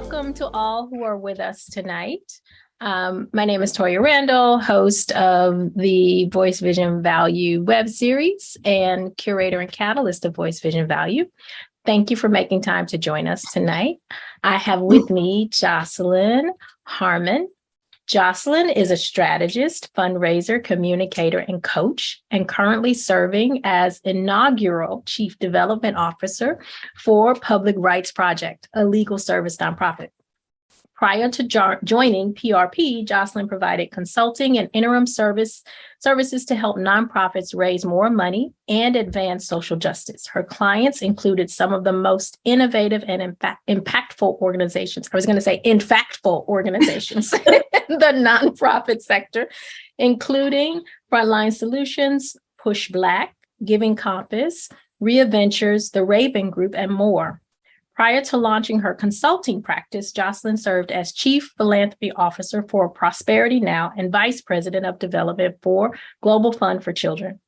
welcome to all who are with us tonight. My name is Toya Randall, host of the Voice Vision Value web series and curator and catalyst of Voice Vision Value. Thank you for making time to join us tonight. I have with me Jocelyn Harmon. Jocelyn is a strategist, fundraiser, communicator, and coach, and currently serving as inaugural Chief Development Officer for Public Rights Project, a legal service nonprofit. Prior to joining PRP, Jocelyn provided consulting and interim services to help nonprofits raise more money and advance social justice. Her clients included some of the most innovative and impactful organizations. I was going to say infactful organizations in the nonprofit sector, including Frontline Solutions, Push Black, Giving Compass, Readventures, The Raven Group, and more. Prior to launching her consulting practice, Jocelyn served as Chief Philanthropy Officer for Prosperity Now and Vice President of Development for Global Fund for Children.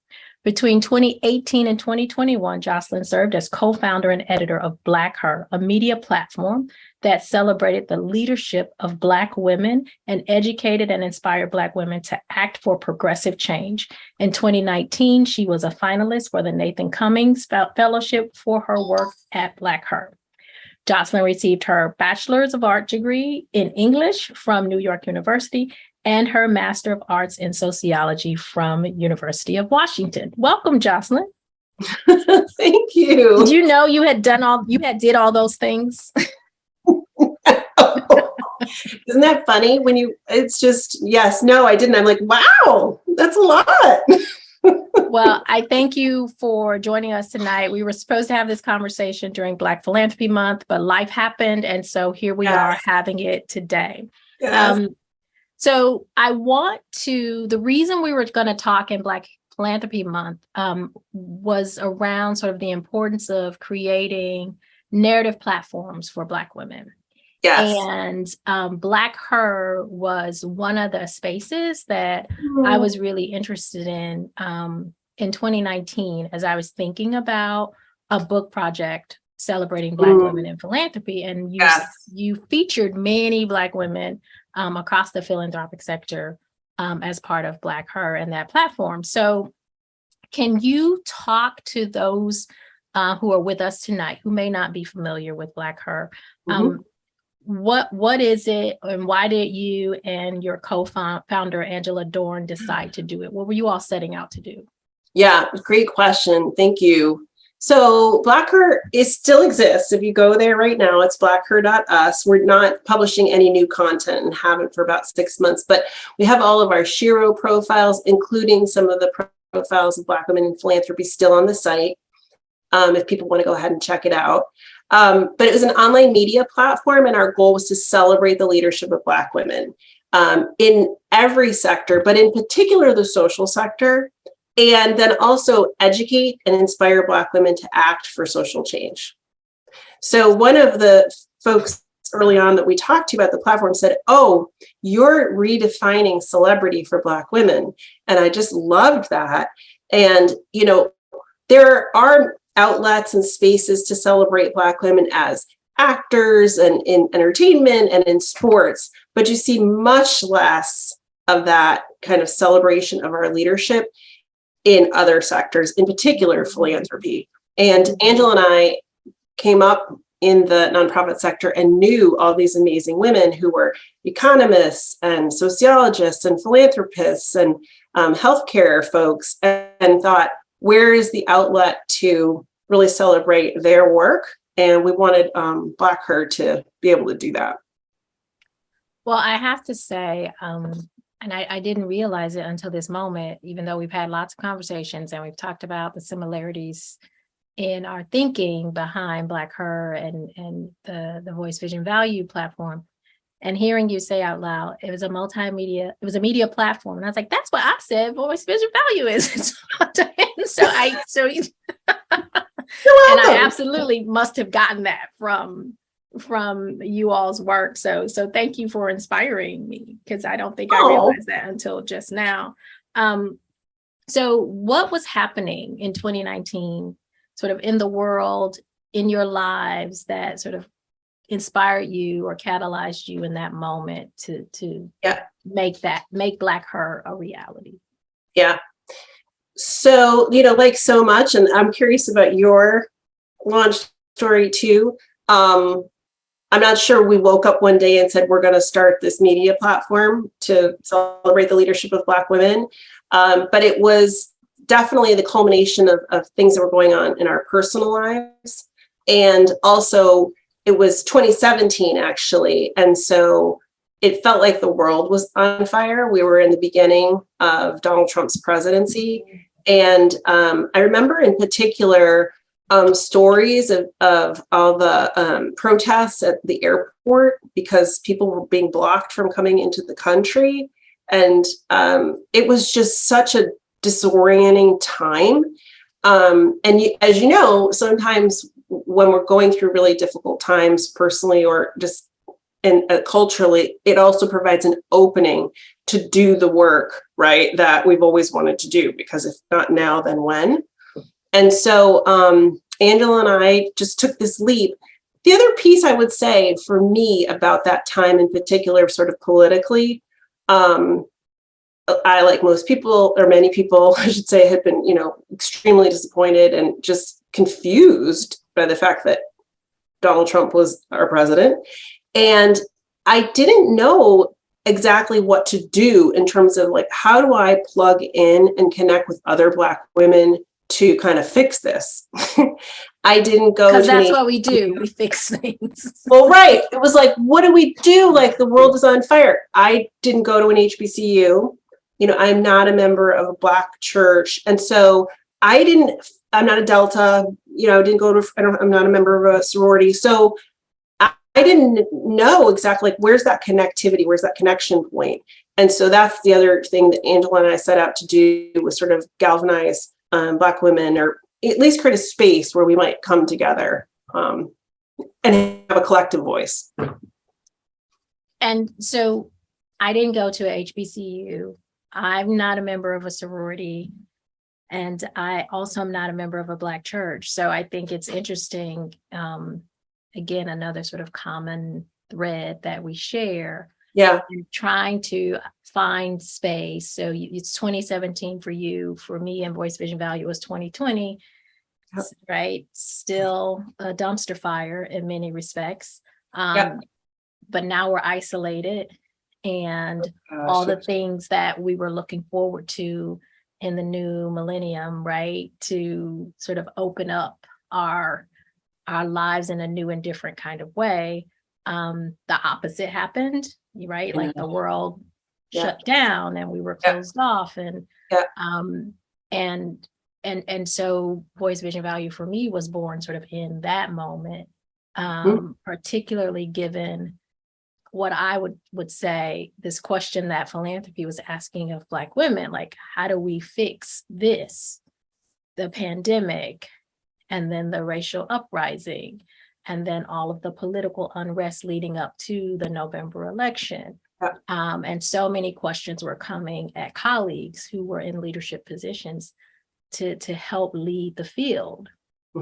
Between 2018 and 2021, Jocelyn served as co-founder and editor of BlackHer, a media platform that celebrated the leadership of Black women and educated and inspired Black women to act for progressive change. In 2019, she was a finalist for the Nathan Cummings Fellowship for her work at BlackHer. Jocelyn received her Bachelor's of Art degree in English from New York University and her Master of Arts in Sociology from University of Washington. Welcome, Jocelyn. Thank you. Did you know you had did all those things? Isn't that funny it's just, yes, no, I didn't. I'm like, wow, that's a lot. Well, I thank you for joining us tonight. We were supposed to have this conversation during Black Philanthropy Month, but life happened. And so here we are having it today. Yes. So the reason we were going to talk in Black Philanthropy Month was around sort of the importance of creating narrative platforms for Black women. Yes. And BlackHer was one of the spaces that I was really interested in 2019 as I was thinking about a book project celebrating Black women in philanthropy. And you featured many Black women across the philanthropic sector as part of BlackHer and that platform. So can you talk to those who are with us tonight who may not be familiar with BlackHer? What is it, and why did you and your co-founder Angela Dorn decide to do it? What were you all setting out to do? Yeah, great question. Thank you. So BlackHer still exists. If you go there right now, it's blackher.us. We're not publishing any new content and haven't for about 6 months, but we have all of our Shiro profiles, including some of the profiles of Black women in philanthropy, still on the site. If people want to go ahead and check it out. But it was an online media platform, and our goal was to celebrate the leadership of Black women in every sector, but in particular the social sector, and then also educate and inspire Black women to act for social change. So one of the folks early on that we talked to about the platform said, "Oh, you're redefining celebrity for Black women." And I just loved that. And, there are outlets and spaces to celebrate Black women as actors and in entertainment and in sports, but you see much less of that kind of celebration of our leadership in other sectors, in particular philanthropy. And Angela and I came up in the nonprofit sector and knew all these amazing women who were economists and sociologists and philanthropists and healthcare folks, and thought, where is the outlet to really celebrate their work? And we wanted BlackHer to be able to do that. Well, I have to say, and I didn't realize it until this moment, even though we've had lots of conversations and we've talked about the similarities in our thinking behind BlackHer and the Voice Vision Value platform. And hearing you say out loud, it was a media platform. And I was like, that's what I said Voice Vision Value is. And I absolutely must have gotten that from you all's work. So thank you for inspiring me, because I don't think I realized that until just now. So what was happening in 2019, sort of in the world, in your lives, that sort of inspired you or catalyzed you in that moment to Yeah. make BlackHer a reality? Yeah. So, like so much, and I'm curious about your launch story too. I'm not sure we woke up one day and said, we're going to start this media platform to celebrate the leadership of Black women. But it was definitely the culmination of things that were going on in our personal lives. And also, it was 2017, actually. And so it felt like the world was on fire. We were in the beginning of Donald Trump's presidency. And I remember in particular, stories of all the protests at the airport because people were being blocked from coming into the country. And it was just such a disorienting time. As you know, sometimes when we're going through really difficult times personally or just culturally, it also provides an opening to do the work, right, that we've always wanted to do, because if not now, then when? And so Angela and I just took this leap. The other piece I would say for me about that time in particular, sort of politically, I, like most people, or many people, I should say, had been, extremely disappointed and just confused by the fact that Donald Trump was our president. And I didn't know exactly what to do in terms of like, how do I plug in and connect with other Black women to kind of fix this? I didn't go because that's what we do. We fix things. Well, right. It was like, what do we do? Like, the world is on fire. I didn't go to an HBCU. I'm not a member of a Black church. And so I'm not a Delta, didn't go to, I'm not a member of a sorority. So I didn't know exactly like, where's that connectivity? Where's that connection point? And so that's the other thing that Angela and I set out to do, was sort of galvanize Black women, or at least create a space where we might come together and have a collective voice. And so I didn't go to a HBCU. I'm not a member of a sorority. And I also am not a member of a Black church. So I think it's interesting. Again, another sort of common thread that we share. Yeah. And trying to find space. So it's 2017 for you. For me and Voice Vision Value was 2020, yep. Right? Still a dumpster fire in many respects. Yep. But now we're isolated, and all the things that we were looking forward to in the new millennium, right? To sort of open up our lives in a new and different kind of way. The opposite happened, right? Like the world shut down and we were closed off, and so Voice Vision Value for me was born sort of in that moment, particularly given what I would say, this question that philanthropy was asking of Black women, like, how do we fix this, the pandemic, and then the racial uprising, and then all of the political unrest leading up to the November election. And so many questions were coming at colleagues who were in leadership positions to help lead the field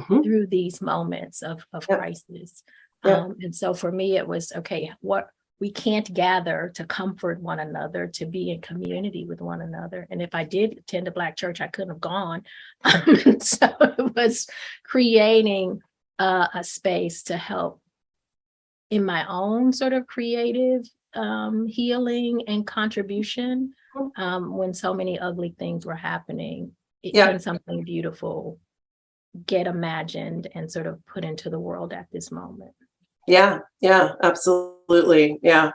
through these moments of crisis. And so for me, it was, okay, we can't gather to comfort one another, to be in community with one another. And if I did attend a Black church, I couldn't have gone. So it was creating a space to help in my own sort of creative healing and contribution when so many ugly things were happening. Can something beautiful get imagined and sort of put into the world at this moment? Yeah, absolutely. Yeah.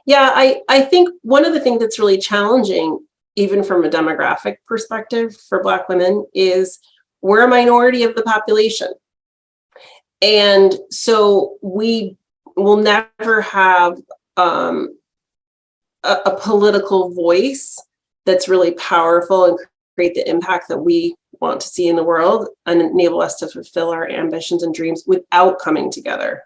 I think one of the things that's really challenging, even from a demographic perspective for Black women, is we're a minority of the population. And so we will never have a political voice that's really powerful and create the impact that we want to see in the world and enable us to fulfill our ambitions and dreams without coming together.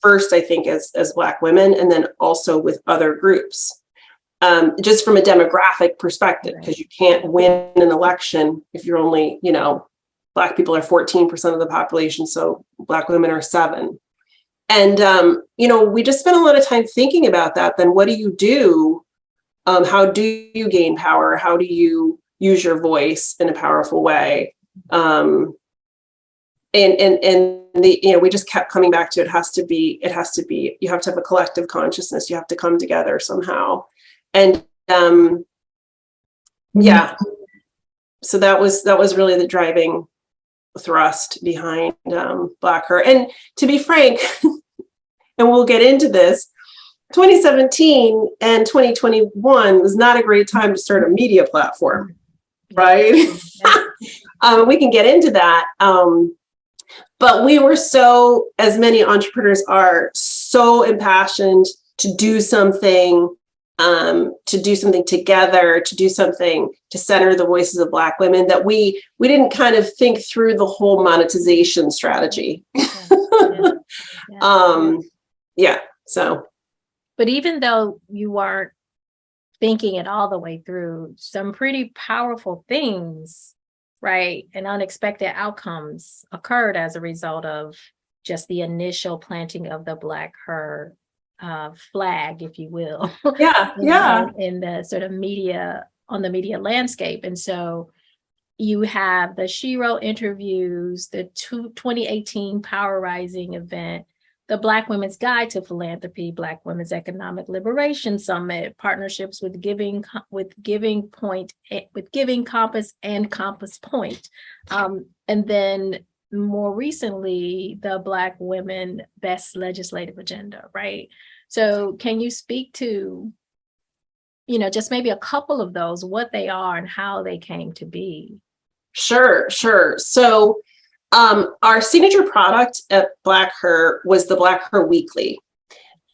First, I think as Black women, and then also with other groups, just from a demographic perspective, because you can't win an election if you're only, Black people are 14% of the population, so Black women are 7%. And, we just spent a lot of time thinking about that. Then what do you do? How do you gain power? How do you use your voice in a powerful way? We just kept coming back to, it has to be, you have to have a collective consciousness. You have to come together somehow. And, yeah, so that was really the driving thrust behind BlackHer. And to be frank, and we'll get into this, 2017 and 2021 was not a great time to start a media platform, right? We can get into that. But we were so, as many entrepreneurs are, so impassioned to do something together, to do something to center the voices of Black women, that we didn't kind of think through the whole monetization strategy. So. But even though you weren't thinking it all the way through, some pretty powerful things, right, and unexpected outcomes occurred as a result of just the initial planting of the BlackHer flag, if you will. In the sort of media, on the media landscape. And so you have the Shiro interviews, the 2018 Power Rising event, the Black Women's Guide to Philanthropy, Black Women's Economic Liberation Summit, partnerships with Giving Compass and Compass Point. And then more recently, the Black Women Best Legislative Agenda, right? So can you speak to, just maybe a couple of those, what they are and how they came to be? Sure. So our signature product at BlackHer was the BlackHer Weekly.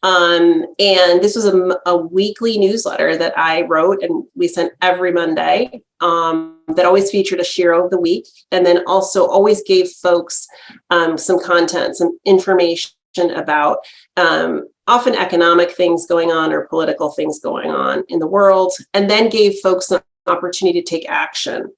And this was a weekly newsletter that I wrote and we sent every Monday, that always featured a Shiro of the week, and then also always gave folks some content, some information about often economic things going on or political things going on in the world, and then gave folks an opportunity to take action,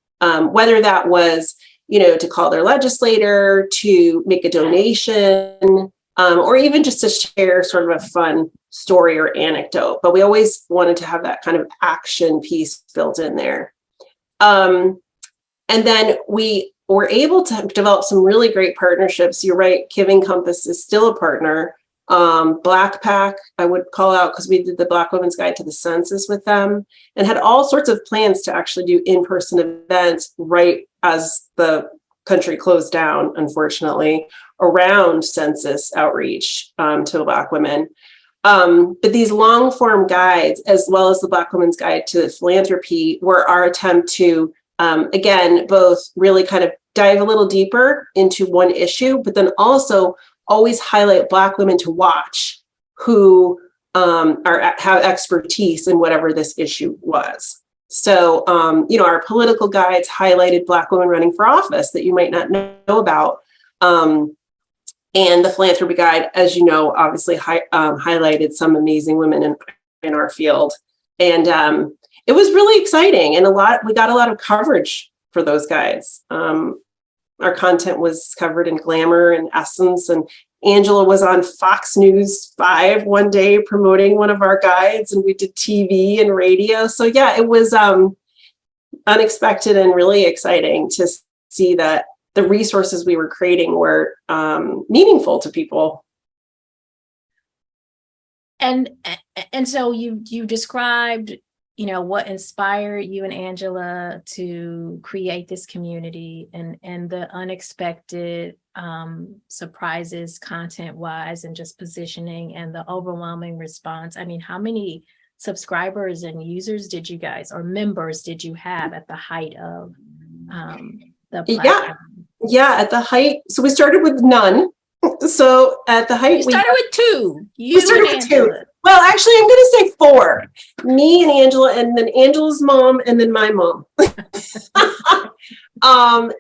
whether that was to call their legislator, to make a donation, or even just to share sort of a fun story or anecdote. But we always wanted to have that kind of action piece built in there. And then we were able to develop some really great partnerships. You're right, Giving Compass is still a partner. BlackPack, I would call out because we did the Black Women's Guide to the Census with them and had all sorts of plans to actually do in-person events right as the country closed down, unfortunately, around census outreach to Black women. But these long form guides, as well as the Black Women's Guide to Philanthropy, were our attempt to, again, both really kind of dive a little deeper into one issue, but then also always highlight Black women to watch who have expertise in whatever this issue was. So, our political guides highlighted Black women running for office that you might not know about. And the philanthropy guide, as you know, obviously highlighted some amazing women in our field. And it was really exciting. And we got a lot of coverage for those guides. Our content was covered in Glamour and Essence, and Angela was on Fox News 5 one day promoting one of our guides, and we did TV and radio. So yeah, it was unexpected and really exciting to see that the resources we were creating were meaningful to people. And so you described, what inspired you and Angela to create this community and the unexpected surprises content-wise and just positioning and the overwhelming response. I mean, how many subscribers and users did you guys, or members did you have at the height of the platform? Yeah, at the height. So we started with none. So at the height, we started with two. We started with two. Well, actually, I'm going to say 4. Me and Angela, and then Angela's mom, and then my mom.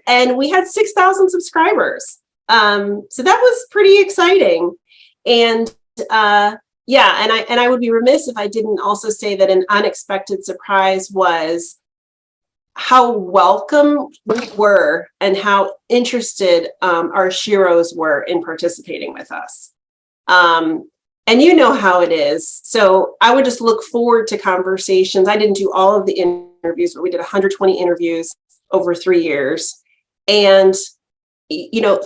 And we had 6,000 subscribers. So that was pretty exciting. And and I would be remiss if I didn't also say that an unexpected surprise was how welcome we were and how interested our Shiros were in participating with us. And you know how it is. So I would just look forward to conversations. I didn't do all of the interviews, but we did 120 interviews over 3 years. And,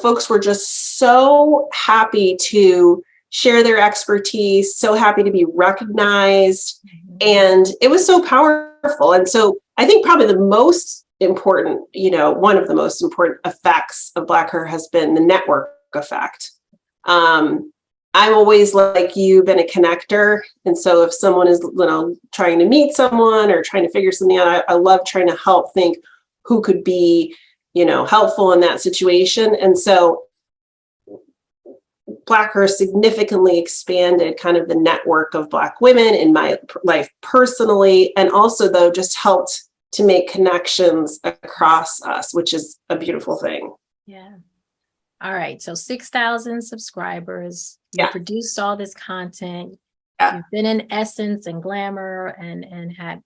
folks were just so happy to share their expertise, so happy to be recognized. And it was so powerful. And so I think probably the most important, one of the most important effects of BlackHer has been the network effect. I'm always, like you, been a connector. And so if someone is, trying to meet someone or trying to figure something out, I love trying to help think who could be, helpful in that situation. And so BlackHer significantly expanded kind of the network of Black women in my life personally, and also, though, just helped to make connections across us, which is a beautiful thing. Yeah. All right. So 6,000 subscribers. You produced all this content. Yeah. You've been in Essence and Glamour and had,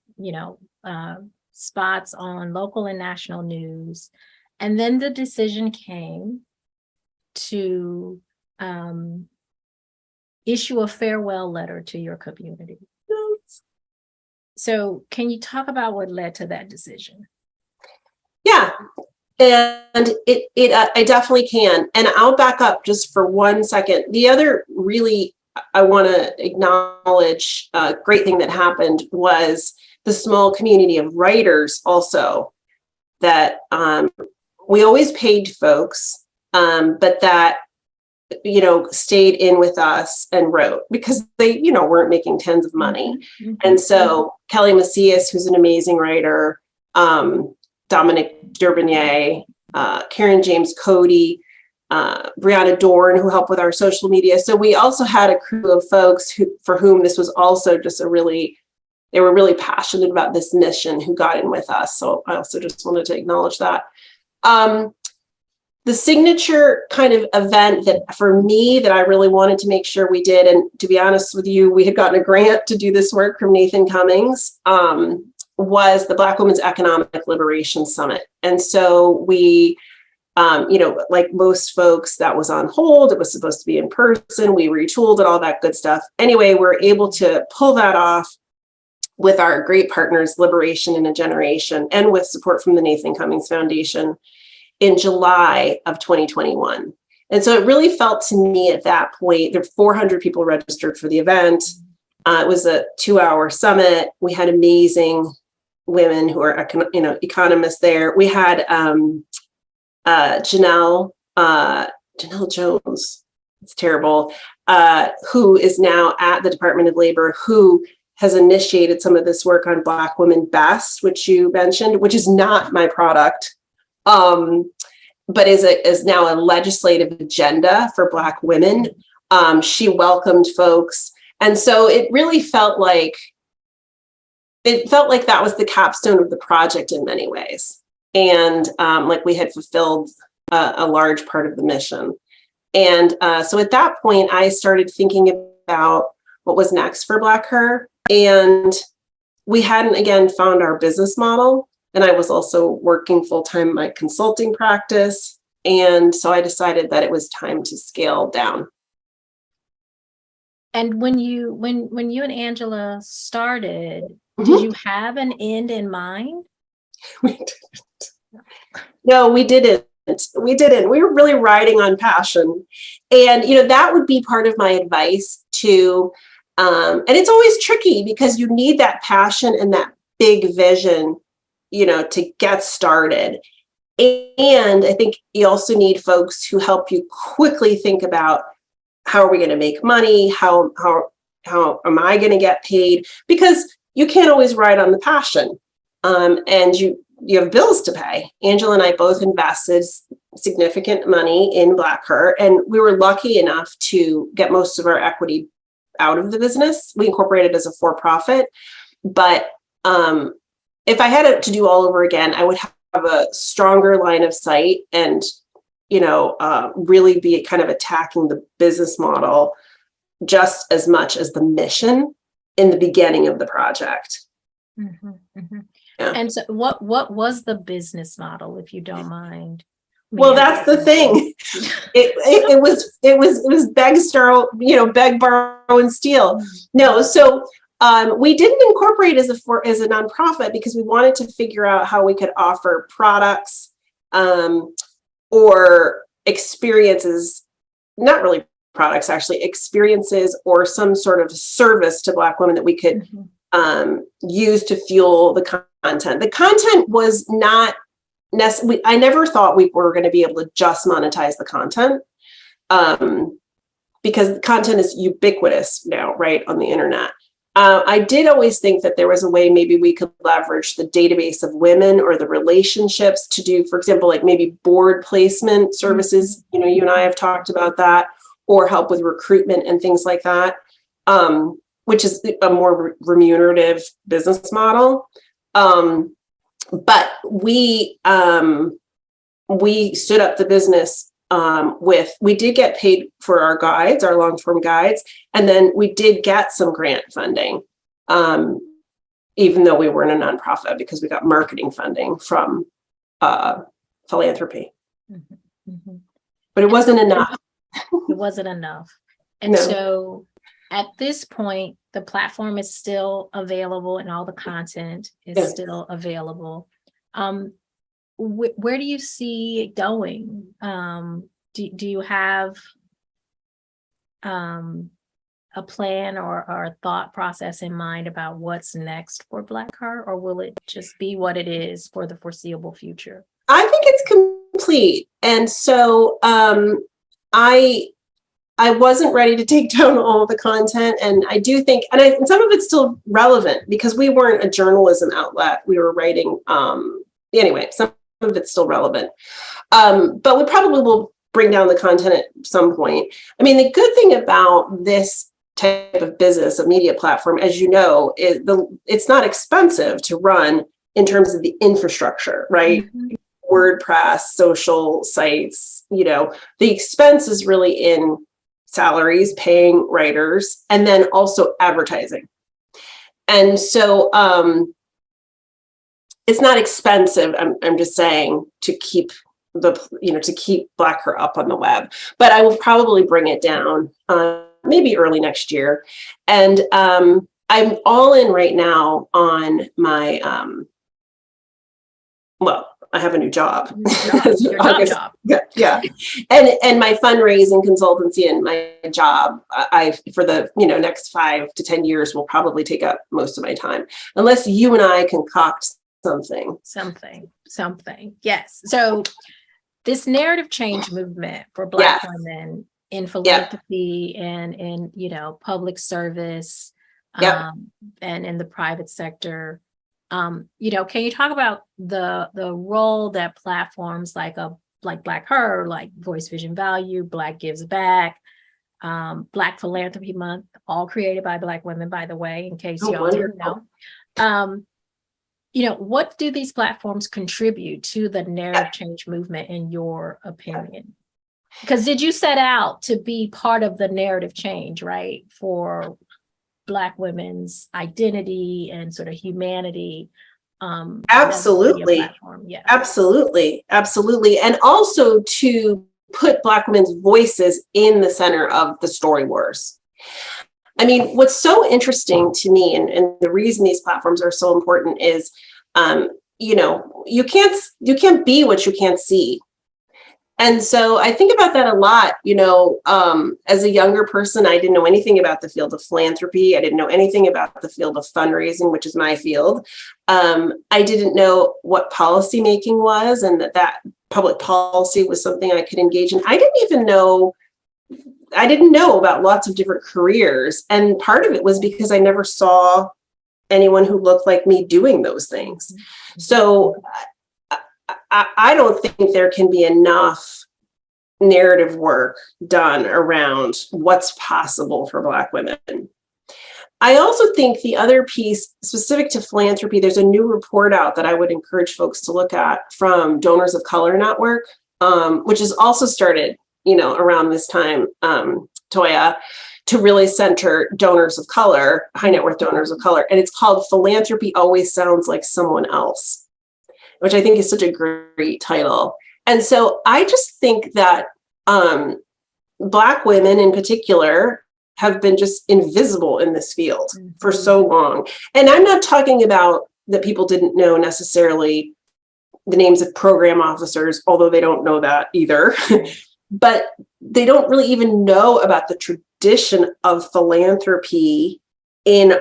spots on local and national news. And then the decision came to issue a farewell letter to your community. So can you talk about what led to that decision? Yeah, and I definitely can. And I'll back up just for 1 second. The other really, I want to acknowledge great thing that happened was the small community of writers also that we always paid folks, but that stayed in with us and wrote because they, weren't making tons of money. Mm-hmm. And so Kelly Macias, who's an amazing writer, Dominic Durbinier, Karen James Cody, Brianna Dorn, who helped with our social media. So we also had a crew of folks for whom this was also just they were really passionate about this mission, who got in with us. So I also just wanted to acknowledge that. The signature kind of event that for me that I really wanted to make sure we did, and to be honest with you, we had gotten a grant to do this work from Nathan Cummings, was the Black Women's Economic Liberation Summit. And so we, like most folks, that was on hold. It was supposed to be in person. We retooled and all that good stuff. Anyway, we're able to pull that off with our great partners, Liberation in a Generation, and with support from the Nathan Cummings Foundation in July of 2021. And so it really felt to me at that point, there were 400 people registered for the event. It was a 2-hour summit. We had amazing women who are, economists there. We had Janelle Jones, it's terrible, who is now at the Department of Labor, who has initiated some of this work on Black Women Best, which you mentioned, which is not my product. But is now a legislative agenda for Black women. She welcomed folks. And so it really felt like that was the capstone of the project in many ways. And like we had fulfilled a large part of the mission. And so at that point, I started thinking about what was next for BlackHer. And we hadn't, again, found our business model. And I was also working full-time in my consulting practice. And so I decided that it was time to scale down. And when you and Angela started, did you have an end in mind? We didn't. No, we didn't. We were really riding on passion. And, that would be part of my advice to, and it's always tricky because you need that passion and that big vision, to get started. And I think you also need folks who help you quickly think about, how are we going to make money? How am I going to get paid? Because you can't always ride on the passion. And you have bills to pay. Angela and I both invested significant money in BlackHer, and we were lucky enough to get most of our equity out of the business. We incorporated as a for-profit, but if I had it to do all over again, I would have a stronger line of sight and, really be kind of attacking the business model just as much as the mission in the beginning of the project. Mm-hmm, mm-hmm. Yeah. And so what was the business model, if you don't mind? Well, that's the thing. It was beg, borrow, and steal. No, so we didn't incorporate as a nonprofit because we wanted to figure out how we could offer products or experiences, not really products, actually experiences or some sort of service to Black women that we could use to fuel the content. The content was not I never thought we were going to be able to just monetize the content because content is ubiquitous now, right, on the internet. I did always think that there was a way maybe we could leverage the database of women or the relationships to do, for example, like maybe board placement services. You know, you and I have talked about that, or help with recruitment and things like that, which is a more remunerative business model. But we stood up the business we did get paid for our guides, our long-form guides, and then we did get some grant funding, even though we weren't a nonprofit, because we got marketing funding from philanthropy. But it wasn't enough. It wasn't enough. And No. So at this point, the platform is still available and all the content is still available. Where do you see it going? Do you have a plan or a thought process in mind about what's next for BlackHer, or will it just be what it is for the foreseeable future? I think it's complete. And so I wasn't ready to take down all of the content. And I do think, and some of it's still relevant because we weren't a journalism outlet. We were writing, anyway, some of it's still relevant. But we probably will bring down the content at some point. I mean, the good thing about this type of business, a media platform, as you know, is it's not expensive to run in terms of the infrastructure, right? WordPress, social sites, the expense is really in salaries, paying writers, and then also advertising. And so it's not expensive, I'm just saying, to keep BlackHer up on the web. But I will probably bring it down maybe early next year. And I'm all in right now on my I have a new job. Your job. Yeah. And my fundraising consultancy and my job, I for the next 5 to 10 years will probably take up most of my time, unless you and I concoct something. Yes. So this narrative change movement for Black women in philanthropy and in public service and in the private sector. Can you talk about the role that platforms like BlackHer, like Voice Vision Value, Black Gives Back, Black Philanthropy Month, all created by Black women, by the way, in case y'all didn't know. What do these platforms contribute to the narrative change movement, in your opinion? Because did you set out to be part of the narrative change, right, for Black women's identity and sort of humanity? Absolutely. Absolutely. And also to put Black women's voices in the center of the story wars. I mean, what's so interesting to me, and the reason these platforms are so important is, you can't be what you can't see. And so I think about that a lot. As a younger person, I didn't know anything about the field of philanthropy. I didn't know anything about the field of fundraising, which is my field. I didn't know what policymaking was, and that public policy was something I could engage in. I didn't know about lots of different careers. And part of it was because I never saw anyone who looked like me doing those things. So I don't think there can be enough narrative work done around what's possible for Black women. I also think the other piece specific to philanthropy, there's a new report out that I would encourage folks to look at from Donors of Color Network, which has also started, around this time, Toya, to really center donors of color, high net worth donors of color. And it's called Philanthropy Always Sounds Like Someone Else, which I think is such a great title. And so I just think that Black women in particular have been just invisible in this field for so long. And I'm not talking about that people didn't know necessarily the names of program officers, although they don't know that either. But they don't really even know about the tradition of philanthropy in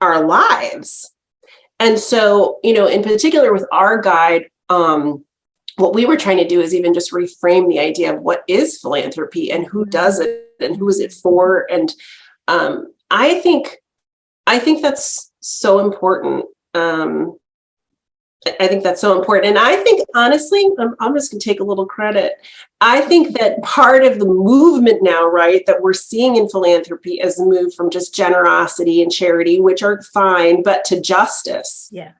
our lives. And so, in particular with our guide, what we were trying to do is even just reframe the idea of what is philanthropy and who does it and who is it for. And I think that's so important. I think that's so important. And I think, honestly, I'm just going to take a little credit. I think that part of the movement now, right, that we're seeing in philanthropy is a move from just generosity and charity, which are fine, but to justice. Yeah.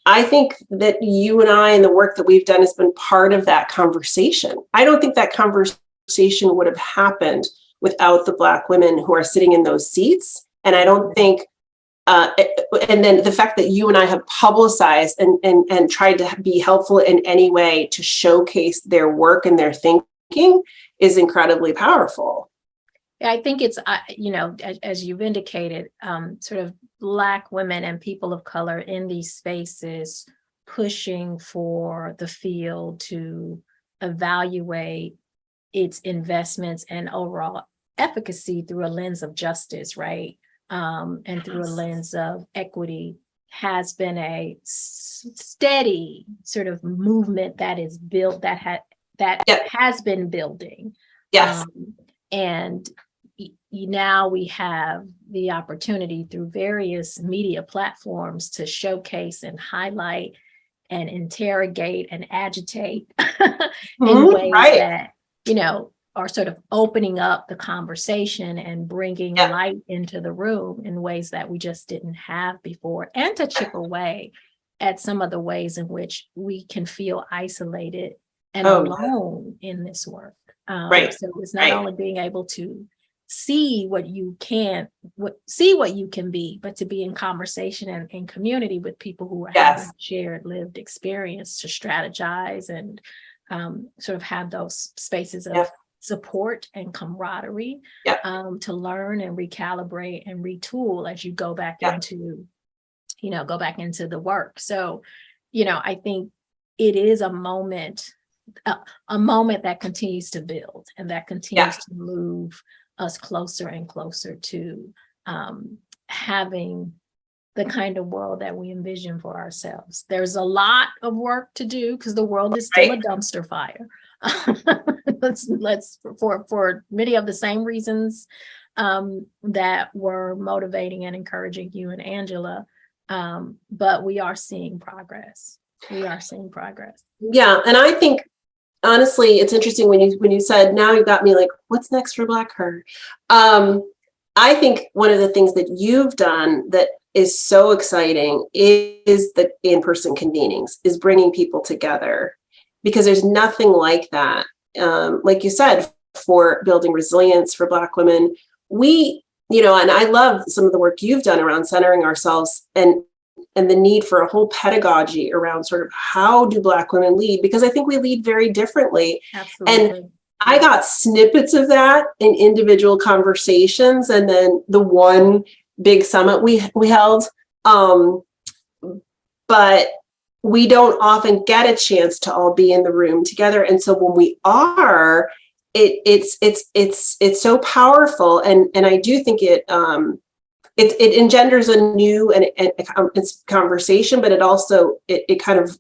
I think that you and I and the work that we've done has been part of that conversation. I don't think that conversation would have happened without the Black women who are sitting in those seats. And I don't think and then the fact that you and I have publicized and tried to be helpful in any way to showcase their work and their thinking is incredibly powerful. I think it's, as you've indicated, sort of Black women and people of color in these spaces pushing for the field to evaluate its investments and overall efficacy through a lens of justice, right? And through a lens of equity has been a steady sort of movement that is built, that has been building. Yes. And now we have the opportunity through various media platforms to showcase and highlight and interrogate and agitate in ways that, are sort of opening up the conversation and bringing light into the room in ways that we just didn't have before, and to chip away at some of the ways in which we can feel isolated and alone in this work. So it's not only being able to see what you can be, but to be in conversation and in community with people who are having shared lived experience to strategize and sort of have those spaces of support and camaraderie to learn and recalibrate and retool as you go back into the work. So, I think it is a moment that continues to build and that continues to move us closer and closer to having the kind of world that we envision for ourselves. There's a lot of work to do because the world is still a dumpster fire. Let's for many of the same reasons that were motivating and encouraging you and Angela, but we are seeing progress. Yeah, and I think honestly, it's interesting when you said, now you got me like, what's next for BlackHer? I think one of the things that you've done that is so exciting is the in-person convenings, is bringing people together, because there's nothing like that. Like you said, for building resilience for Black women, and I love some of the work you've done around centering ourselves and the need for a whole pedagogy around sort of how do Black women lead, because I think we lead very differently. Absolutely. And I got snippets of that in individual conversations, and then the one big summit we held. But we don't often get a chance to all be in the room together, and so when we are, it's so powerful, and I do think it engenders a new and it's conversation, but it also it kind of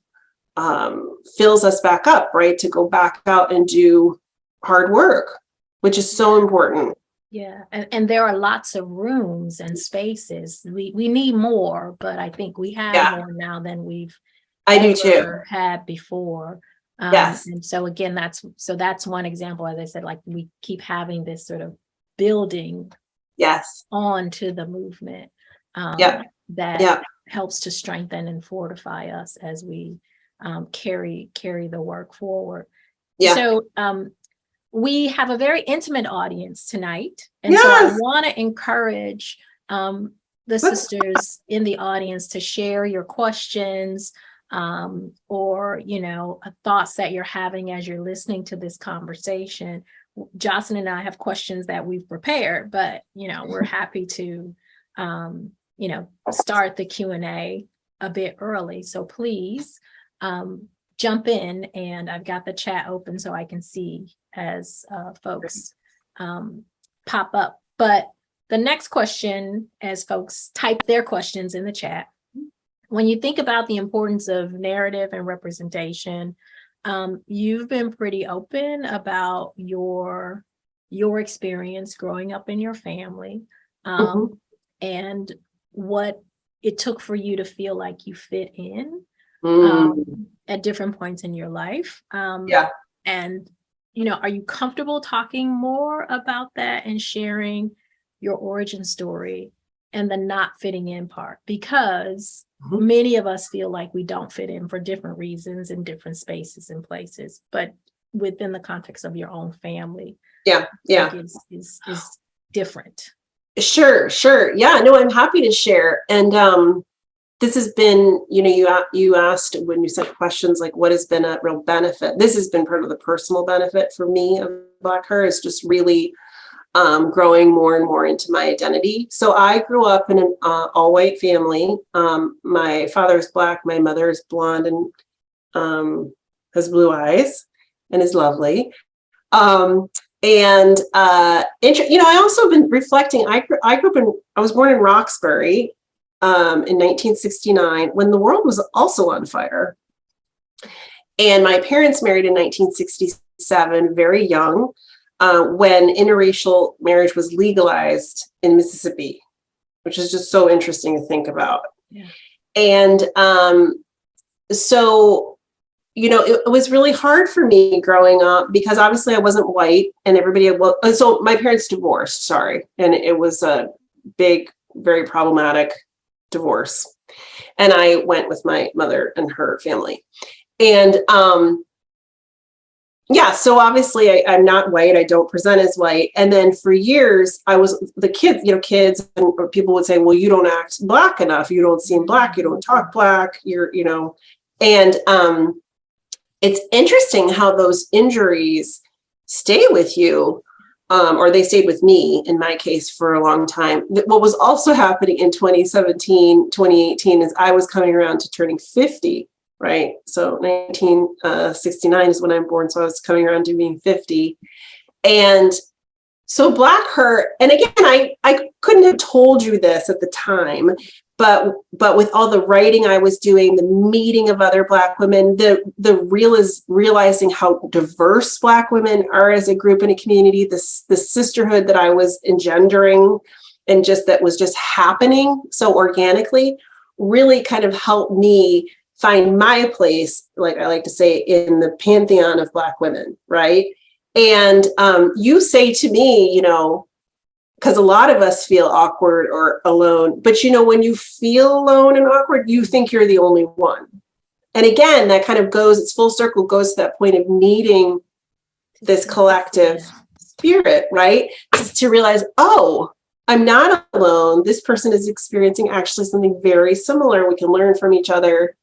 fills us back up, right, to go back out and do hard work, which is so important. Yeah, and there are lots of rooms and spaces. We need more, but I think we have more now than we've had before. And so again, that's one example. As I said, like, we keep having this sort of building onto the movement that helps to strengthen and fortify us as we carry the work forward. So we have a very intimate audience tonight, and so I want to encourage the sisters in the audience to share your questions, or, thoughts that you're having as you're listening to this conversation. Jocelyn and I have questions that we've prepared, but, we're happy to, start the Q&A a bit early. So please jump in, and I've got the chat open so I can see as folks pop up. But the next question, as folks type their questions in the chat, when you think about the importance of narrative and representation, you've been pretty open about your experience growing up in your family, and what it took for you to feel like you fit in at different points in your life. And, are you comfortable talking more about that and sharing your origin story and the not fitting in part? Because many of us feel like we don't fit in for different reasons in different spaces and places, but within the context of your own family, is different. Sure. Yeah, no, I'm happy to share. And this has been, you asked when you sent questions, like what has been a real benefit. This has been part of the personal benefit for me of BlackHer, is just really growing more and more into my identity. So I grew up in an all-white family. My father is Black, my mother is blonde and has blue eyes and is lovely. I also been reflecting. I was born in Roxbury in 1969, when the world was also on fire. And my parents married in 1967, very young, when interracial marriage was legalized in Mississippi, which is just so interesting to think about. Yeah. And so, it was really hard for me growing up, because obviously I wasn't white, and so my parents divorced, and it was a big, very problematic divorce. And I went with my mother and her family. And so obviously I'm not white. I don't present as white. And then for years I was the kids, and people would say, well, you don't act Black enough. You don't seem Black. You don't talk Black. And it's interesting how those injuries stay with you, or they stayed with me, in my case, for a long time. What was also happening in 2017, 2018 is I was coming around to turning 50, right? So 1969 is when I'm born. So I was coming around to being 50. And so BlackHer, and again, I couldn't have told you this at the time, but with all the writing I was doing, the meeting of other Black women, the realizing how diverse Black women are as a group in a community, the sisterhood that I was engendering, and that was just happening so organically, really kind of helped me find my place, like I like to say, in the pantheon of Black women, right? And you say to me, because a lot of us feel awkward or alone, but when you feel alone and awkward, you think you're the only one. And again, that kind of it's full circle, goes to that point of needing this collective spirit, right? Just to realize, oh, I'm not alone. This person is experiencing actually something very similar. We can learn from each other.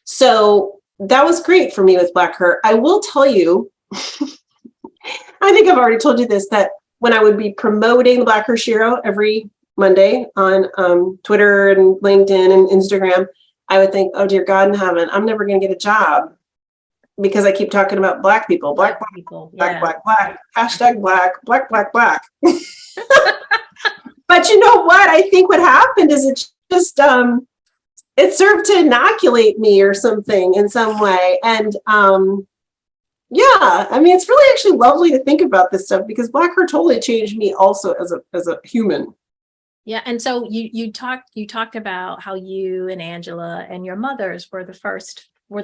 So that was great for me with BlackHer. I will tell you, I think I've already told you this, that when I would be promoting the BlackHer Shiro every Monday on Twitter and LinkedIn and Instagram, I would think, oh, dear God in heaven, I'm never going to get a job, because I keep talking about Black people, Black people, Black, hashtag Black. But you know what? I think what happened is it just, it served to inoculate me or something in some way. And it's really actually lovely to think about this stuff, because BlackHer totally changed me also as a human. Yeah. And so you talked about how you and Angela and your mothers were the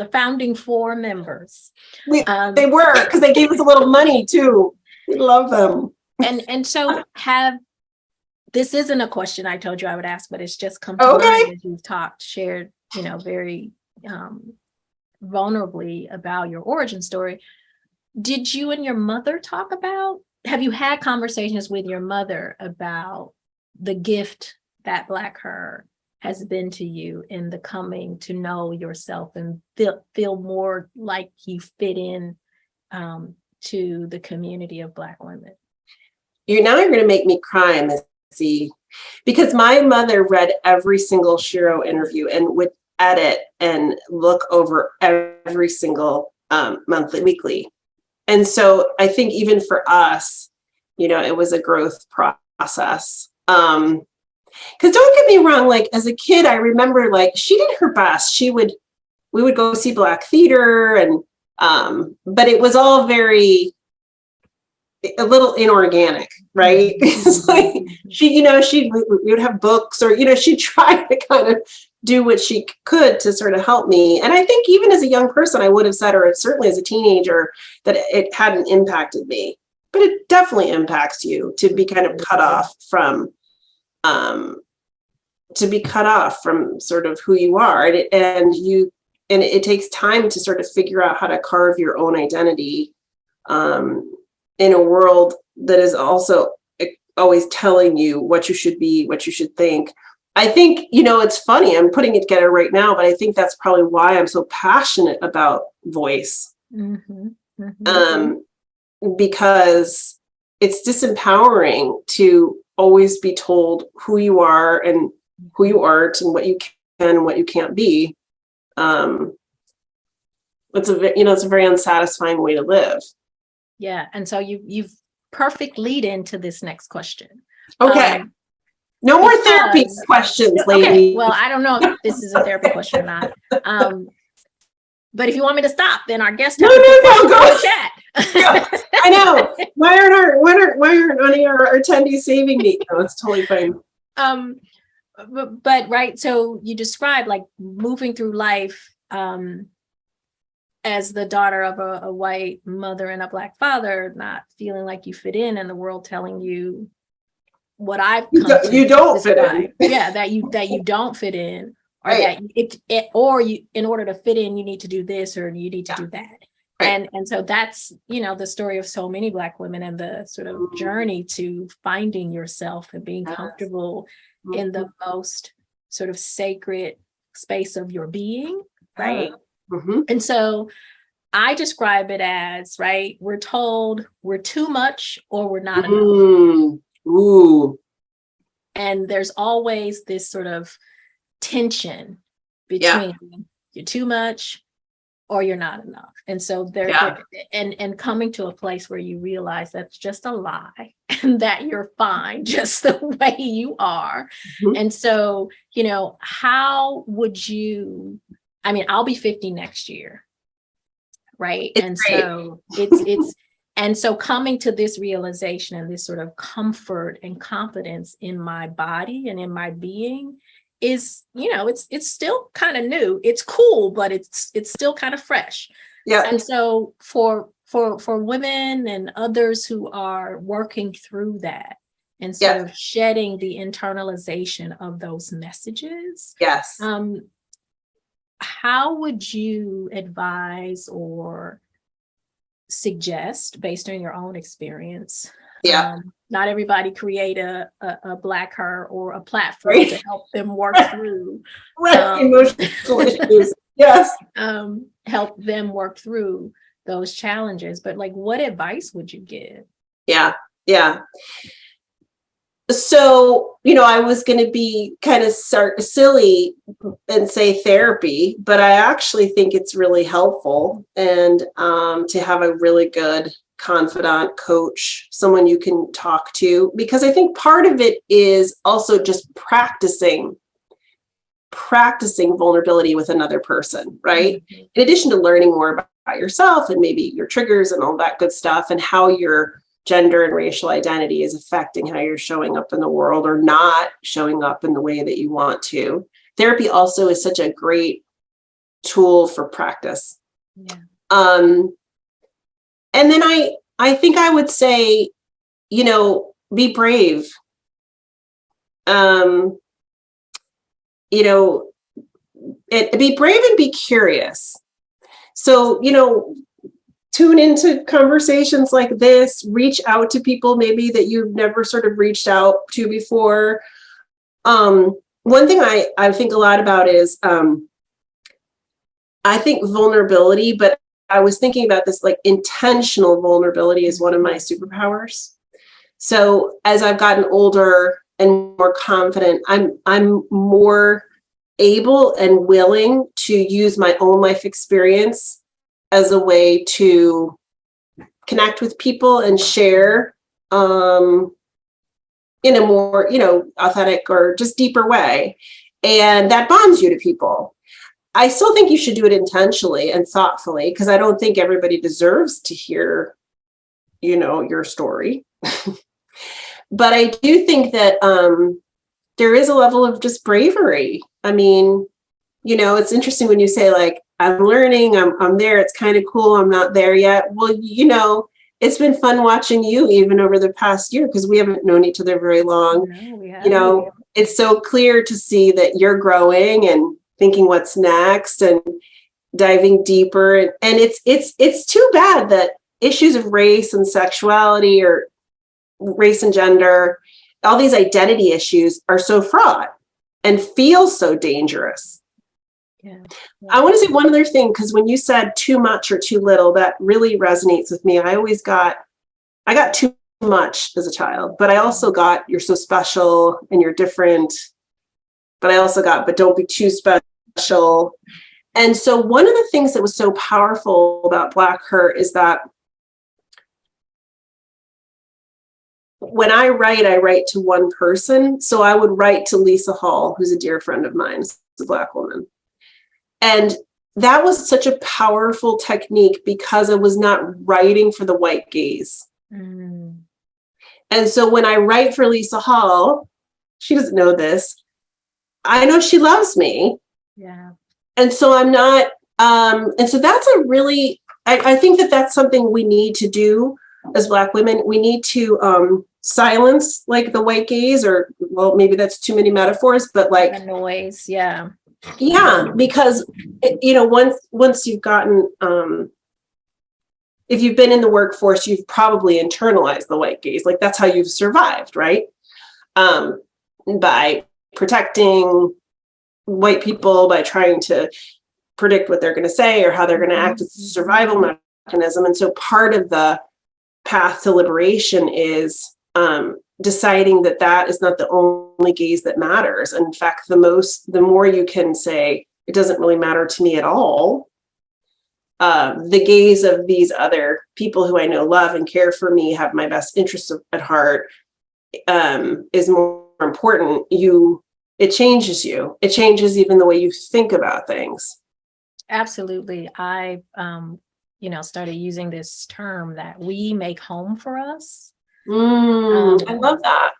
founding 4 members. They were, because they gave us a little money too. We love them. And so this isn't a question I told you I would ask, but it's just come to mind as you've shared, very vulnerably about your origin story. Did you and your mother have you had conversations with your mother about the gift that BlackHer has been to you in the coming to know yourself and feel more like you fit in to the community of Black women? You're going to make me cry, Missy, because my mother read every single Shiro interview and would edit and look over every single monthly, weekly. And so I think even for us, it was a growth process. Because don't get me wrong, like as a kid, I remember like she did her best. We would go see Black theater, and but it was all a little inorganic, right? It's like we would have books, or she'd try to kind of do what she could to sort of help me. And I think even as a young person, I would have said, or certainly as a teenager, that it hadn't impacted me. But it definitely impacts you to be kind of cut off from sort of who you are, and it takes time to sort of figure out how to carve your own identity in a world that is also always telling you what you should be, what you should think. I think, it's funny, I'm putting it together right now, but I think that's probably why I'm so passionate about voice. Mm-hmm. Mm-hmm. Because it's disempowering to always be told who you are and who you aren't and what you can and what you can't be. It's a very unsatisfying way to live. Yeah. And so you've perfect lead into this next question. Okay. No more therapy questions, lady. Okay. Well, I don't know if this is a therapy question or not. But if you want me to stop, then our guest no, go chat. I know. Why aren't any of our attendees saving me? No, it's totally fine. But right. So you described like moving through life as the daughter of a white mother and a Black father, not feeling like you fit in, and the world telling you what I've come you don't fit in. Yeah, that you don't fit in, or right. that you in order to fit in, you need to do this or you need to do that. Right. And so that's, the story of so many Black women, and the sort of journey to finding yourself and being comfortable in the most sort of sacred space of your being, right? Mm-hmm. And so I describe it as, right, we're told we're too much or we're not enough. Ooh. And there's always this sort of tension between you're too much or you're not enough. And so and coming to a place where you realize that's just a lie and that you're fine just the way you are. Mm-hmm. And so, how would you, I'll be 50 next year. Right. And great. So it's and so coming to this realization and this sort of comfort and confidence in my body and in my being is, it's still kind of new. It's cool, but it's still kind of fresh. Yeah. And so for women and others who are working through that and sort of shedding the internalization of those messages. Yes. How would you advise or suggest, based on your own experience? Not everybody create a BlackHer or a platform to help them work through emotional issues. Yes. Help them work through those challenges. But like, what advice would you give? Yeah. So, I was going to be kind of silly and say therapy, but I actually think it's really helpful and to have a really good confidant, coach, someone you can talk to, because I think part of it is also just practicing vulnerability with another person, right? Mm-hmm. In addition to learning more about yourself and maybe your triggers and all that good stuff, and how your gender and racial identity is affecting how you're showing up in the world or not showing up in the way that you want to. Therapy also is such a great tool for practice. Yeah. And then I think I would say, be brave. Be brave and be curious. So, tune into conversations like this, reach out to people maybe that you've never sort of reached out to before. one thing I think a lot about is, I think vulnerability, but I was thinking about this, like intentional vulnerability is one of my superpowers. So as I've gotten older and more confident, I'm more able and willing to use my own life experience as a way to connect with people and share in a more, authentic or just deeper way. And that bonds you to people. I still think you should do it intentionally and thoughtfully, because I don't think everybody deserves to hear, your story. But I do think that there is a level of just bravery. I mean, it's interesting when you say, like, I'm learning, I'm there, it's kind of cool, I'm not there yet. Well, it's been fun watching you even over the past year, because we haven't known each other very long. No, we haven't. It's so clear to see that you're growing and thinking what's next and diving deeper. And it's too bad that issues of race and sexuality, or race and gender, all these identity issues are so fraught and feel so dangerous. Yeah. I want to say one other thing, because when you said too much or too little, that really resonates with me. I got too much as a child, but I also got, you're so special and you're different. But I also got, but don't be too special. And so one of the things that was so powerful about BlackHer is that when I write to one person. So I would write to Lisa Hall, who's a dear friend of mine, a Black woman. And that was such a powerful technique, because I was not writing for the white gaze. Mm. And so when I write for Lisa Hall, she doesn't know this, I know she loves me. Yeah. And so I'm not, and so that's a really, I think that that's something we need to do as Black women. We need to silence, like, the white gaze, or, well, maybe that's too many metaphors, but like the noise. Yeah. Yeah, because, once you've gotten, if you've been in the workforce, you've probably internalized the white gaze. Like, that's how you've survived, right? By protecting white people, by trying to predict what they're going to say or how they're going to act. It's a survival mechanism. And so part of the path to liberation is deciding that that is not the only gaze that matters. And in fact, the more you can say, it doesn't really matter to me at all, the gaze of these other people who I know love and care for me, have my best interests at heart, is more important. It changes you. It changes even the way you think about things. Absolutely. I started using this term that we make home for us. I love that.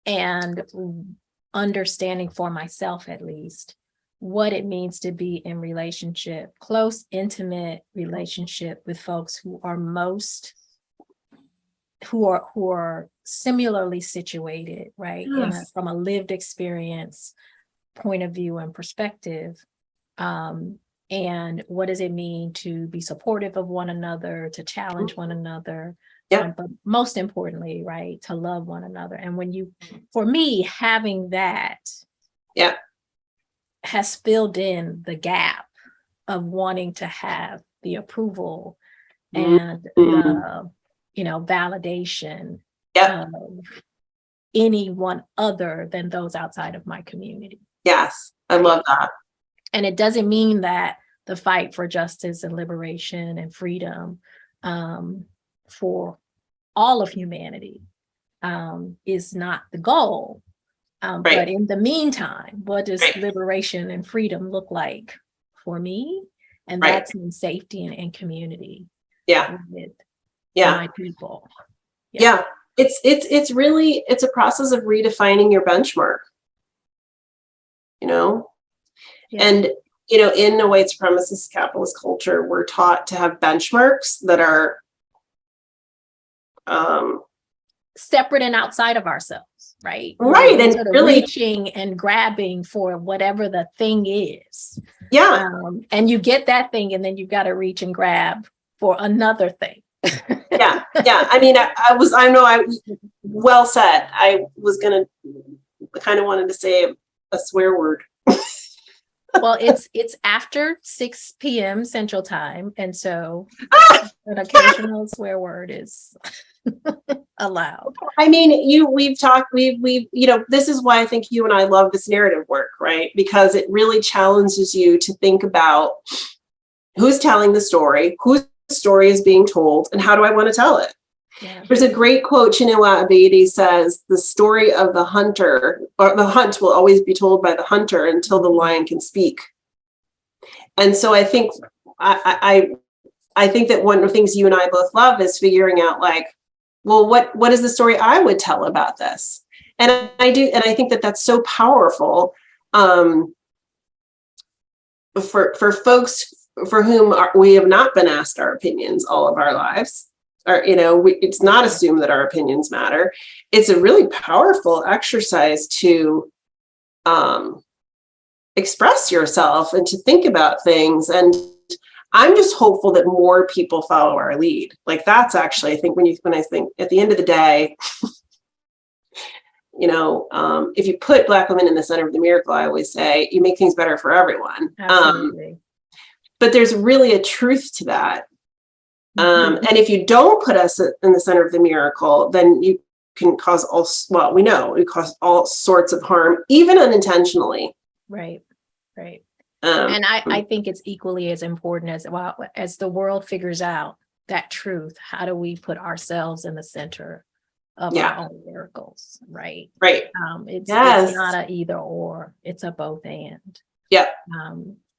And understanding, for myself at least, what it means to be in relationship, close, intimate relationship with folks who are similarly situated, right? Yes. From a lived experience point of view and perspective. And what does it mean to be supportive of one another, to challenge one another? Yeah. But most importantly, right, to love one another. And for me, having that has filled in the gap of wanting to have the approval and the, validation of anyone other than those outside of my community. Yes, I love that. And it doesn't mean that the fight for justice and liberation and freedom for all of humanity is not the goal. But in the meantime, what does liberation and freedom look like for me? And that's in safety and community. Yeah. With my people. Yeah. It's really, it's a process of redefining your benchmark, and, in a white supremacist capitalist culture, we're taught to have benchmarks that are separate and outside of ourselves, right? Right. And sort of really reaching and grabbing for whatever the thing is. Yeah. And you get that thing, and then you've got to reach and grab for another thing. Yeah. I mean, well said. I was kind of wanted to say a swear word. Well, it's after 6 p.m. Central Time, and so an occasional swear word is allowed. I mean, this is why I think you and I love this narrative work, right? Because it really challenges you to think about who's telling the story, whose story is being told, and how do I want to tell it? Yeah. There's a great quote. Chinua Achebe says, the story of the hunter, or the hunt, will always be told by the hunter until the lion can speak. And so I think I think that one of the things you and I both love is figuring out, like, well, what is the story I would tell about this? And I do, and I think that that's so powerful for folks for whom we have not been asked our opinions all of our lives. Or, it's not assumed that our opinions matter. It's a really powerful exercise to express yourself and to think about things. And I'm just hopeful that more people follow our lead. Like, that's actually, I think when I think at the end of the day, if you put Black women in the center of the miracle, I always say you make things better for everyone. Absolutely. But there's really a truth to that. And if you don't put us in the center of the miracle, then you can cause we know it causes all sorts of harm, even unintentionally. Right. And I think it's equally as important as the world figures out that truth. How do we put ourselves in the center of our own miracles? Right. It's not a either or, it's a both and. Yeah.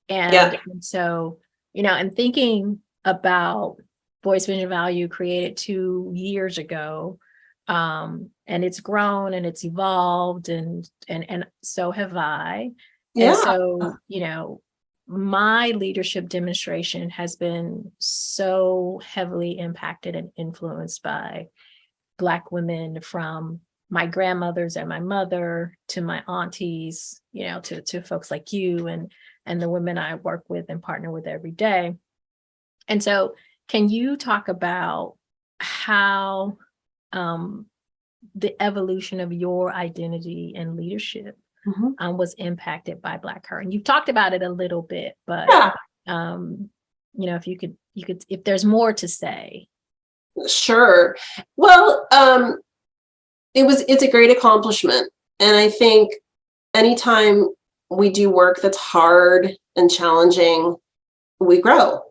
And so, and thinking about Voice Vision Value, created 2 years ago, and it's grown and it's evolved, and so have I. Yeah. And so, my leadership demonstration has been so heavily impacted and influenced by Black women, from my grandmothers and my mother to my aunties, to folks like you and the women I work with and partner with every day. And so, can you talk about how the evolution of your identity and leadership was impacted by BlackHer? And you've talked about it a little bit, but if you could, if there's more to say. Sure. Well, it's a great accomplishment. And I think anytime we do work that's hard and challenging, we grow.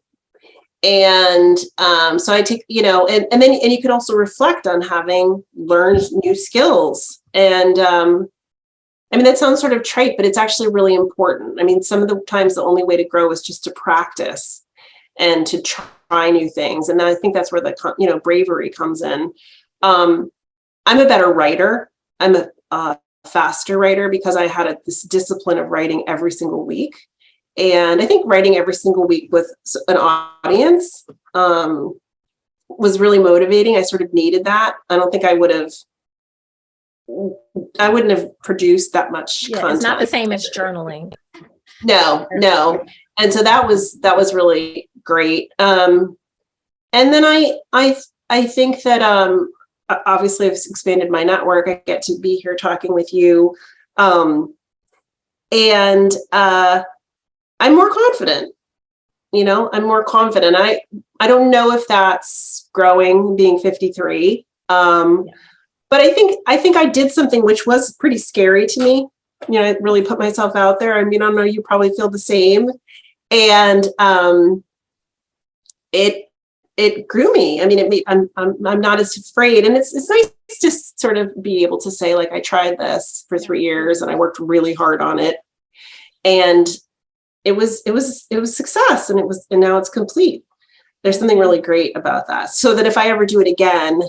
And so I take, and then you can also reflect on having learned new skills. And that sounds sort of trite, but it's actually really important. I mean, some of the times the only way to grow is just to practice and to try new things. And I think that's where the bravery comes in. I'm a better writer. I'm a faster writer because I had this discipline of writing every single week. And I think writing every single week with an audience was really motivating. I sort of needed that. I don't think I wouldn't have produced that much content. It's not the same as journaling. No. And so that was really great. And then I think that obviously I've expanded my network. I get to be here talking with you. And I'm more confident. I'm more confident. I don't know if that's growing, being 53. But I think I did something which was pretty scary to me. I really put myself out there. I mean, I don't know, you probably feel the same. And it grew me. I mean, I'm not as afraid, and it's nice to sort of be able to say, like, I tried this for 3 years and I worked really hard on it, and it was success, and now it's complete. There's something really great about that. So that if I ever do it again,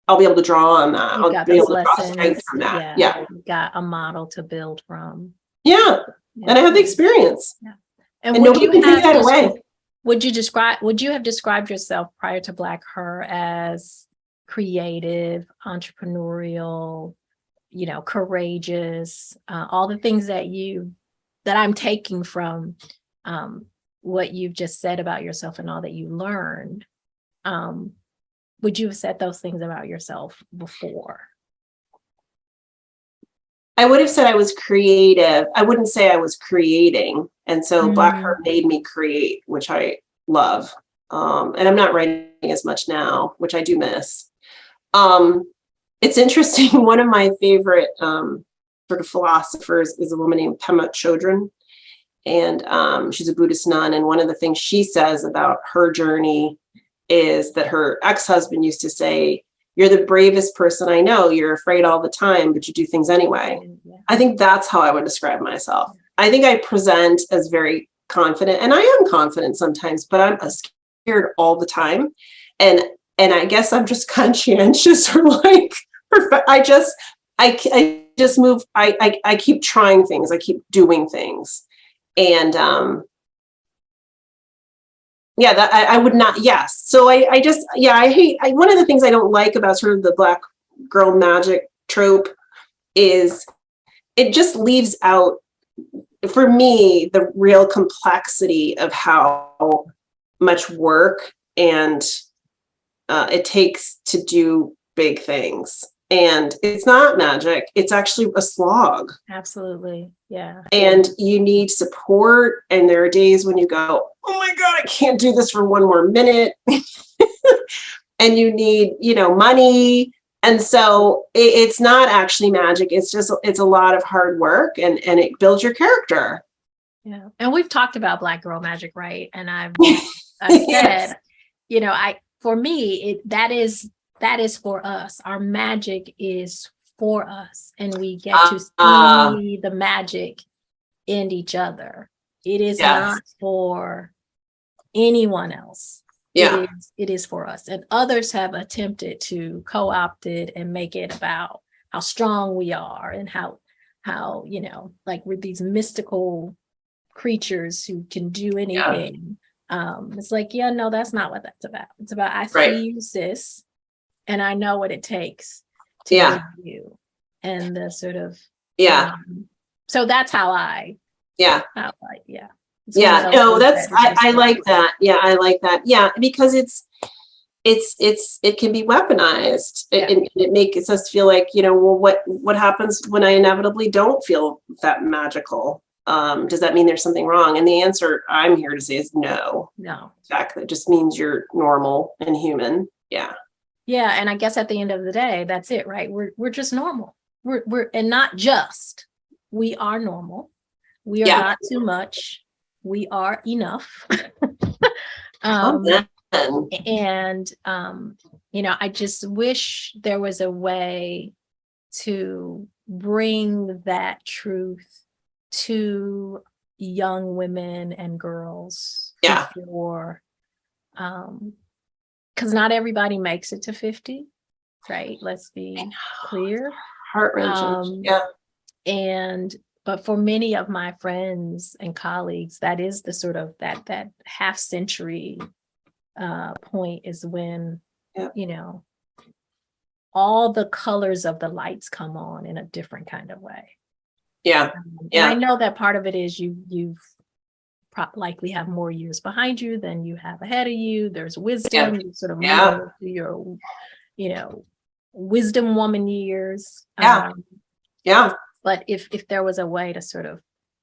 I'll be able to draw on that. I'll be able to draw strength from that. Yeah. You've got a model to build from. Yeah. And I have the experience. Yeah. And nobody can take that away. Would you have described yourself prior to BlackHer as creative, entrepreneurial, courageous, all the things that I'm taking from what you've just said about yourself and all that you learned? Would you have said those things about yourself before? I would have said I was creative. I wouldn't say I was creating. And so BlackHer made me create, which I love. And I'm not writing as much now, which I do miss. It's interesting. One of my favorite sort of philosophers is a woman named Pema Chodron. And she's a Buddhist nun. And one of the things she says about her journey is that her ex-husband used to say, "You're the bravest person I know. You're afraid all the time, but you do things anyway." Yeah. I think that's how I would describe myself. I think I present as very confident, and I am confident sometimes, but I'm scared all the time. And I guess I'm just conscientious, or like, I just move. I keep trying things. I keep doing things. And yeah, that I would not. Yes. So I hate, one of the things I don't like about sort of the Black girl magic trope is it just leaves out, for me, the real complexity of how much work and it takes to do big things. And it's not magic. It's actually a slog. Absolutely. Yeah. And you need support. And there are days when you go, "Oh my God, I can't do this for one more minute." And you need, money. And so it's not actually magic. It's a lot of hard work, and it builds your character. Yeah. And we've talked about Black girl magic, right? And I've said, yes. For me, that is for us. Our magic is for us, and we get to see the magic in each other. It is not for anyone else. Yeah. It is for us. And others have attempted to co-opt it and make it about how strong we are, and how like we're these mystical creatures who can do anything. It's like, no, that's not what that's about. It's about, I see you, sis, and I know what it takes to be you. And the sort of so that's how I no, that's I like that. Yeah, I like that. Yeah, because it can be weaponized. It makes us feel like, well, what happens when I inevitably don't feel that magical? Does that mean there's something wrong? And the answer I'm here to say is no. No. Exactly. It just means you're normal and human. Yeah. Yeah. And I guess at the end of the day, that's it, right? We're just normal. We're and not just, we are normal. We are not too much. We are enough. And I just wish there was a way to bring that truth to young women and girls before, because not everybody makes it to 50, right? Let's be clear. Heart-wrenching. But for many of my friends and colleagues, that is the sort of that half century point, is when all the colors of the lights come on in a different kind of way. And I know that part of it is you've likely have more years behind you than you have ahead of you. There's wisdom. You sort of move through your wisdom woman years. But if there was a way to sort of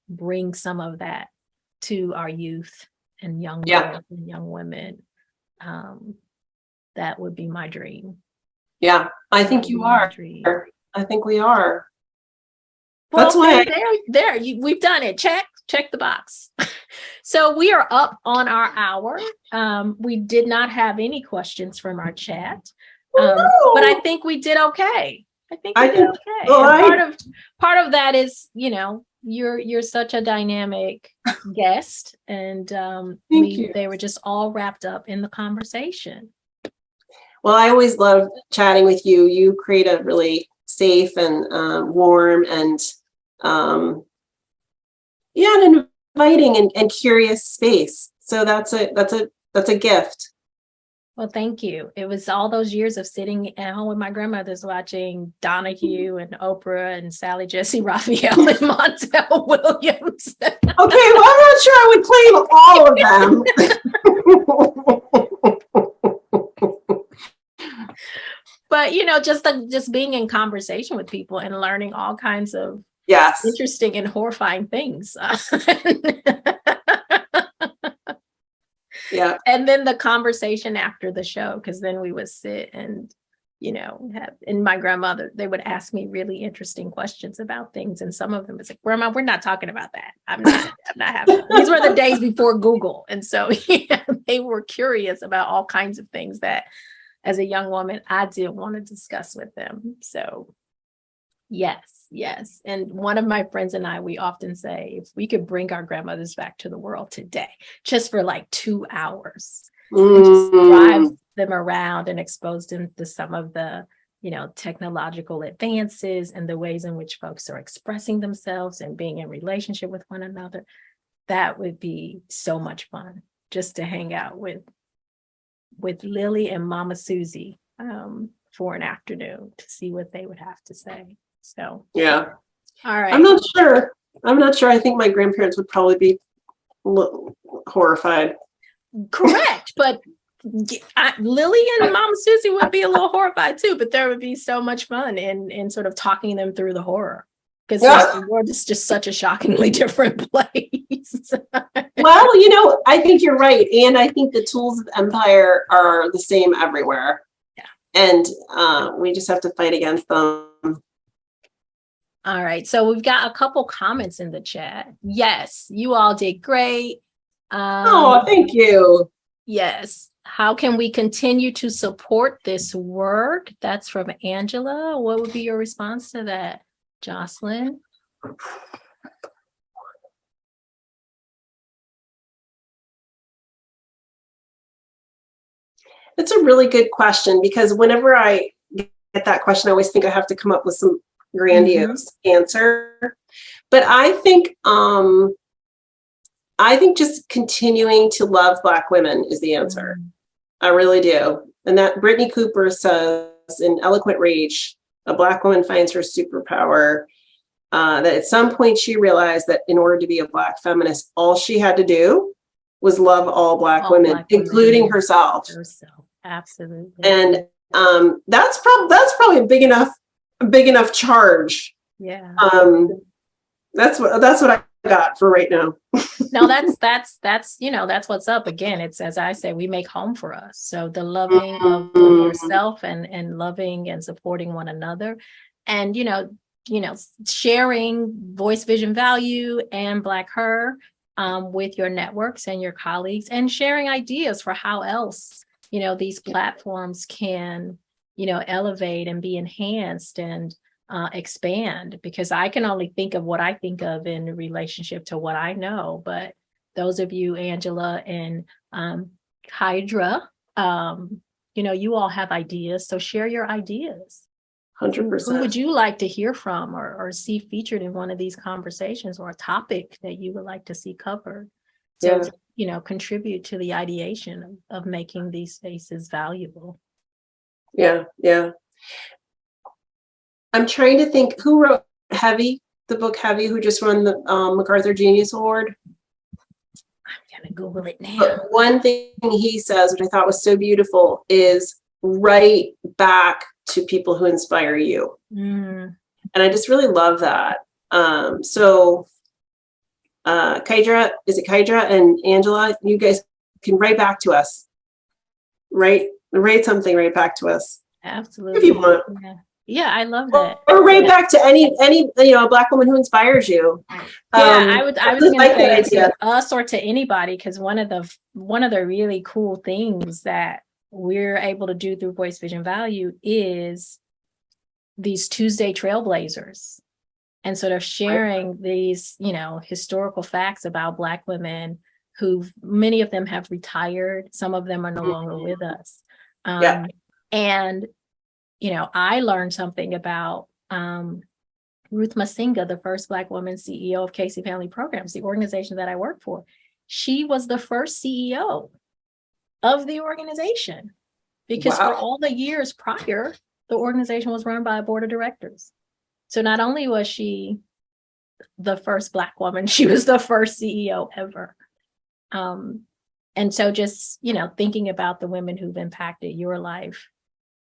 bring some of that to our youth and young girls and young women, that would be my dream. Yeah, I think you are. I think we are. Well, that's why we've done it. Check the box. So we are up on our hour. We did not have any questions from our chat, but I think we did okay. I think okay. Well, and part of that is, you're such a dynamic guest, and they were just all wrapped up in the conversation. Well, I always love chatting with you. You create a really safe and warm and an inviting and curious space. So that's a gift. Well, thank you. It was all those years of sitting at home with my grandmothers watching Donahue and Oprah and Sally Jesse Raphael and Montel Williams. Okay, well, I'm not sure I would claim all of them. But just being in conversation with people and learning all kinds of Yes. interesting and horrifying things. Yeah. And then the conversation after the show, because then we would sit and and my grandmother, they would ask me really interesting questions about things, and some of them was like, Grandma, we're not talking about that. I'm not having that. These were the days before Google, and so they were curious about all kinds of things that, as a young woman, I didn't want to discuss with them. So yes. And one of my friends and I, we often say, if we could bring our grandmothers back to the world today, just for like 2 hours, and just drive them around and expose them to some of the, technological advances and the ways in which folks are expressing themselves and being in relationship with one another, that would be so much fun, just to hang out with Lily and Mama Susie for an afternoon to see what they would have to say. So yeah. All right. I'm not sure. I think my grandparents would probably be horrified. Correct. But Lily and Mama Susie would be a little horrified too, but there would be so much fun in sort of talking them through the horror, because the world is just such a shockingly different place. Well, I think you're right. And I think the tools of empire are the same everywhere. Yeah. And we just have to fight against them. All right. So we've got a couple comments in the chat. Yes, you all did great. Thank you. Yes. How can we continue to support this work? That's from Angela. What would be your response to that, Jocelyn? It's a really good question, because whenever I get that question, I always think I have to come up with some grandiose answer. But I think just continuing to love Black women is the answer. I really do. And that Brittany Cooper says in Eloquent Rage, a Black woman finds her superpower. That at some point she realized that in order to be a Black feminist, all she had to do was love all Black women, including herself. Absolutely. And that's probably a big enough charge. Yeah. That's what I got for right now. No, that's what's up. Again, it's, as I say, we make home for us. So the loving of yourself and loving and supporting one another, and sharing Voice Vision Value and BlackHer with your networks and your colleagues, and sharing ideas for how else these platforms can elevate and be enhanced and expand, because I can only think of what I think of in relationship to what I know. But those of you, Angela and Hydra, you all have ideas. So share your ideas. 100%. Who would you like to hear from or see featured in one of these conversations, or a topic that you would like to see covered? So, contribute to the ideation of making these spaces valuable. Yeah. I'm trying to think who wrote Heavy, the book Heavy, who just won the MacArthur Genius Award. I'm going to Google it now. But one thing he says, which I thought was so beautiful, is write back to people who inspire you. And I just really love that. So Kydra, is it Kydra and Angela? You guys can write back to us. Write something right back to us. Absolutely. If you want. Yeah, I love that. Or right back to any a Black woman who inspires you. I was going to say to us or to anybody, because one of the really cool things that we're able to do through Voice Vision Value is these Tuesday Trailblazers, and sort of sharing these historical facts about Black women who, many of them have retired, some of them are no longer with us. And I learned something about Ruth Masinga, the first Black woman CEO of Casey Family Programs, the organization that I work for. She was the first CEO of the organization, because for all the years prior, the organization was run by a board of directors. So not only was she the first Black woman, she was the first CEO ever. And so just, thinking about the women who've impacted your life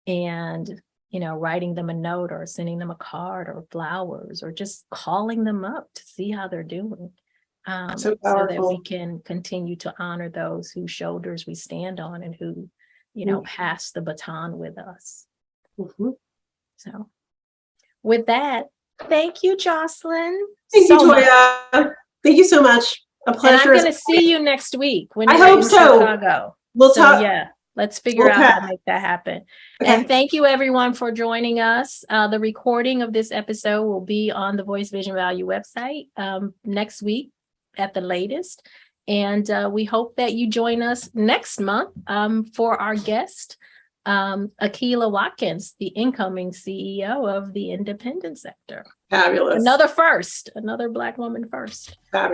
and writing them a note or sending them a card or flowers or just calling them up to see how they're doing. So so that we powerful. can continue to honor those whose shoulders we stand on and who, pass the baton with us. Mhm. So with that, thank you, Jocelyn. Thank you, so much. Toya. Thank you so much. A And pleasure. I'm going to see you next week when I you're hope in so. Chicago. We'll So talk. yeah, let's figure We'll out how to chat. make that happen. Okay. And thank you everyone for joining us. The recording of this episode will be on the Voice Vision Value website next week at the latest. And we hope that you join us next month for our guest, Akilah Watkins, the incoming CEO of the independent sector. Fabulous. Another first, another Black woman first. Fabulous.